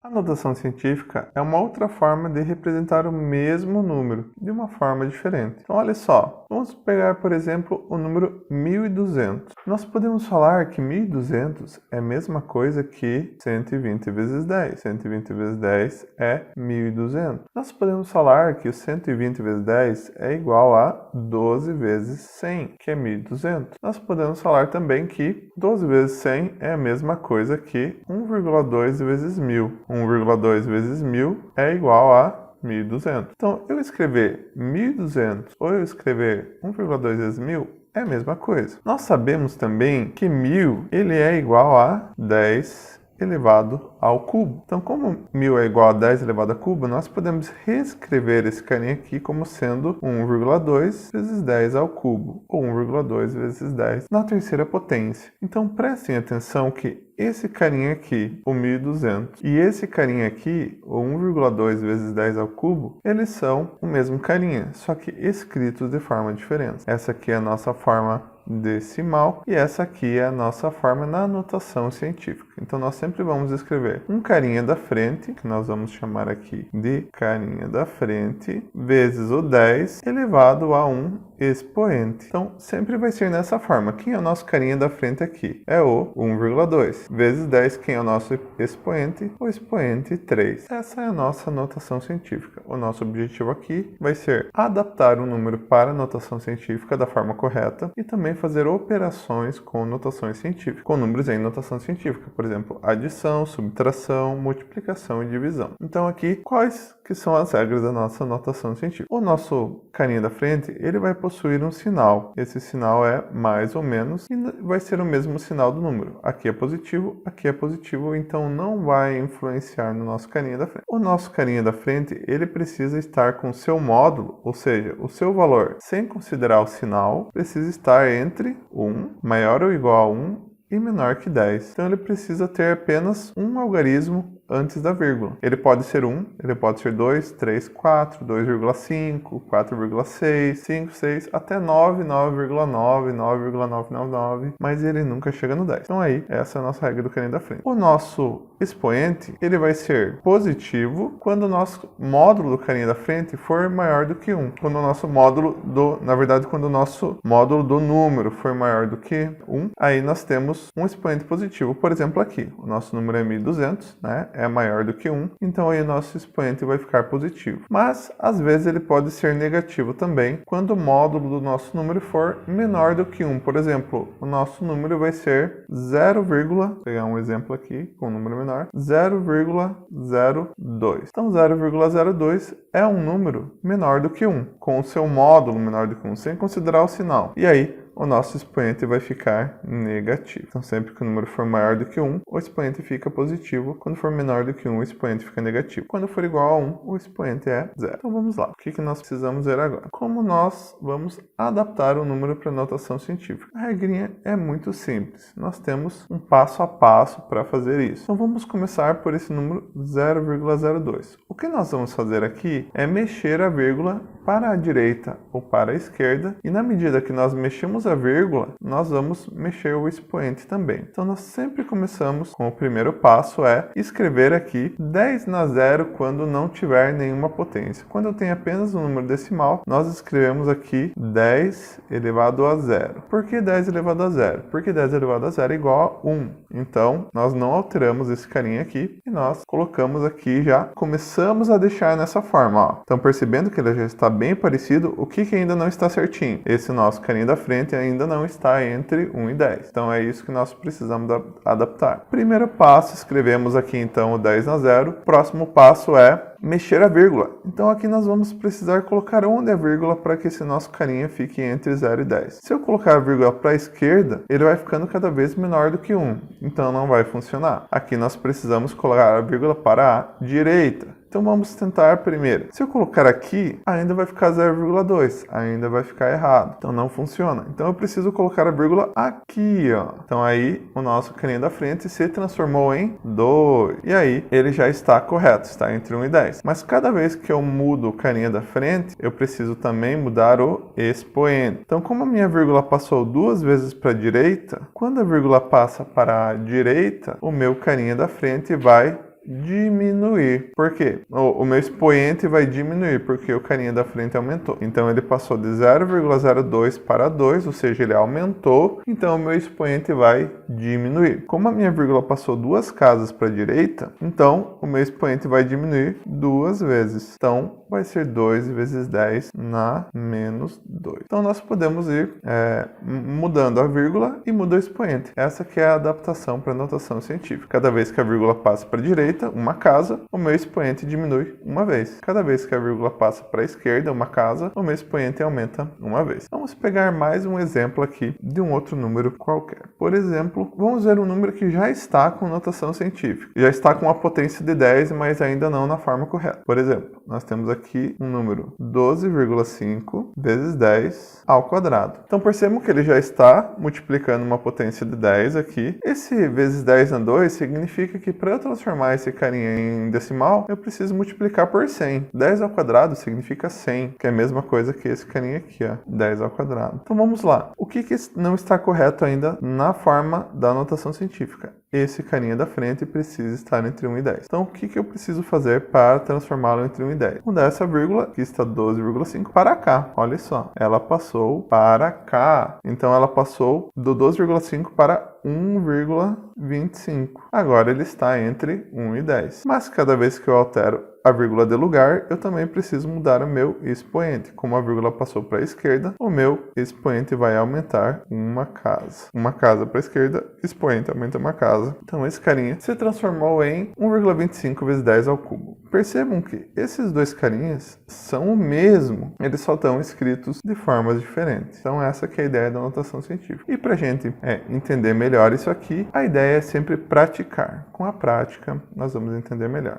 A notação científica é uma outra forma de representar o mesmo número, de uma forma diferente. Então, olha só, vamos pegar, por exemplo, o número 1200. Nós podemos falar que 1200 é a mesma coisa que 120 vezes 10. 120 vezes 10 é 1200. Nós podemos falar que o 120 vezes 10 é igual a 12 vezes 100, que é 1200. Nós podemos falar também que 12 vezes 100 é a mesma coisa que 1,2 vezes 1000. 1,2 vezes 1000 é igual a 1200. Então, eu escrever 1200 ou eu escrever 1,2 vezes 1000 é a mesma coisa. Nós sabemos também que 1000 ele é igual a 10 elevado ao cubo. Então, como 1000 é igual a 10 elevado ao cubo, nós podemos reescrever esse carinha aqui como sendo 1,2 vezes 10 ao cubo, ou 1,2 vezes 10 na terceira potência. Então, prestem atenção que esse carinha aqui, o 1200, e esse carinha aqui, o 1,2 vezes 10 ao cubo, eles são o mesmo carinha, só que escritos de forma diferente. Essa aqui é a nossa forma decimal e essa aqui é a nossa forma na notação científica. Então, nós sempre vamos escrever um carinha da frente, que nós vamos chamar aqui de carinha da frente, vezes o 10 elevado a um expoente. Então, sempre vai ser nessa forma. Quem é o nosso carinha da frente aqui? É o 1,2. Vezes 10, quem é o nosso expoente? O expoente 3. Essa é a nossa notação científica. O nosso objetivo aqui vai ser adaptar o número para a notação científica da forma correta e também fazer operações com notações científicas, com números em notação científica, por exemplo, adição, subtração, multiplicação e divisão. Então aqui, quais que são as regras da nossa notação científica? O nosso carinha da frente, ele vai possuir um sinal. Esse sinal é mais ou menos e vai ser o mesmo sinal do número. Aqui é positivo, então não vai influenciar no nosso carinha da frente. O nosso carinha da frente, ele precisa estar com o seu módulo, ou seja, o seu valor, sem considerar o sinal, precisa estar entre 1 maior ou igual a 1 e menor que 10. Então ele precisa ter apenas um algarismo antes da vírgula. Ele pode ser 1, ele pode ser 2, 3, 4, 2,5, 4,6, 5, 6, até 9, 9,9, 9,999, mas ele nunca chega no 10. Então aí, essa é a nossa regra do carinha da frente. O nosso expoente, ele vai ser positivo quando o nosso módulo do carinha da frente for maior do que 1. Quando o nosso módulo quando o nosso módulo do número for maior do que 1, aí nós temos um expoente positivo. Por exemplo, aqui, o nosso número é 1200, né? É maior do que 1, então aí o nosso expoente vai ficar positivo. Mas, às vezes, ele pode ser negativo também, quando o módulo do nosso número for menor do que 1. Por exemplo, o nosso número vai ser 0, vou pegar um exemplo aqui com um número menor, 0,02. Então, 0,02 é um número menor do que 1, com o seu módulo menor do que 1, sem considerar o sinal. E aí, o nosso expoente vai ficar negativo. Então, sempre que o número for maior do que 1, o expoente fica positivo. Quando for menor do que 1, o expoente fica negativo. Quando for igual a 1, o expoente é 0. Então, vamos lá. O que nós precisamos ver agora? Como nós vamos adaptar o número para a notação científica? A regrinha é muito simples. Nós temos um passo a passo para fazer isso. Então, vamos começar por esse número 0,02. O que nós vamos fazer aqui é mexer a vírgula para a direita ou para a esquerda, e na medida que nós mexemos a vírgula, nós vamos mexer o expoente também. Então, nós sempre começamos com o primeiro passo, é escrever aqui 10 na zero quando não tiver nenhuma potência. Quando eu tenho apenas um número decimal, nós escrevemos aqui 10 elevado a zero. Por que 10 elevado a zero? Porque 10 elevado a zero é igual a 1. Então, nós não alteramos esse carinha aqui e nós colocamos aqui já, começamos a deixar nessa forma, ó. Então, percebendo que ele já está bem parecido, o que ainda não está certinho? Esse nosso carinha da frente ainda não está entre 1 e 10. Então, é isso que nós precisamos adaptar. Primeiro passo, escrevemos aqui então o 10 na zero. Próximo passo é mexer a vírgula. Então, aqui nós vamos precisar colocar onde é a vírgula para que esse nosso carinha fique entre 0 e 10. Se eu colocar a vírgula para a esquerda, ele vai ficando cada vez menor do que 1. Então, não vai funcionar. Aqui nós precisamos colocar a vírgula para a direita. Então, vamos tentar primeiro. Se eu colocar aqui, ainda vai ficar 0,2. Ainda vai ficar errado. Então, não funciona. Então, eu preciso colocar a vírgula aqui, ó. Então, aí, o nosso carinha da frente se transformou em 2. E aí, ele já está correto. Está entre 1 e 10. Mas, cada vez que eu mudo o carinha da frente, eu preciso também mudar o expoente. Então, como a minha vírgula passou 2 vezes para a direita, quando a vírgula passa para a direita, o meu carinha da frente vai diminuir. Por quê? O meu expoente vai diminuir, porque o carinha da frente aumentou. Então ele passou de 0,02 para 2, ou seja, ele aumentou, então o meu expoente vai diminuir. Como a minha vírgula passou 2 casas para a direita, então o meu expoente vai diminuir 2 vezes. Então vai ser 2 vezes 10 na menos 2. Então nós podemos ir mudando a vírgula e muda o expoente. Essa que é a adaptação para a notação científica. Cada vez que a vírgula passa para a direita, uma casa, o meu expoente diminui uma vez. Cada vez que a vírgula passa para a esquerda, uma casa, o meu expoente aumenta uma vez. Vamos pegar mais um exemplo aqui de um outro número qualquer. Por exemplo, vamos ver um número que já está com notação científica. Já está com a potência de 10, mas ainda não na forma correta. Por exemplo, nós temos aqui um número 12,5 vezes 10 ao quadrado. Então percebam que ele já está multiplicando uma potência de 10 aqui. Esse vezes 10 na 2 significa que para eu transformar esse carinha em decimal, eu preciso multiplicar por 100. 10 ao quadrado significa 100, que é a mesma coisa que esse carinha aqui, ó, 10 ao quadrado. Então vamos lá. O que não está correto ainda na forma da notação científica? Esse carinha da frente precisa estar entre 1 e 10. Então, o que eu preciso fazer para transformá-lo entre 1 e 10? Mudar essa vírgula, que está 12,5, para cá. Olha só, ela passou para cá. Então, ela passou do 12,5 para 1,25. Agora ele está entre 1 e 10. Mas cada vez que eu altero a vírgula de lugar, eu também preciso mudar o meu expoente. Como a vírgula passou para a esquerda, o meu expoente vai aumentar uma casa. Uma casa para a esquerda, expoente aumenta uma casa. Então esse carinha se transformou em 1,25 vezes 10 ao cubo. Percebam que esses dois carinhas são o mesmo, eles só estão escritos de formas diferentes. Então essa que é a ideia da notação científica. E para a gente entender melhor isso aqui, a ideia é sempre praticar. Com a prática, nós vamos entender melhor.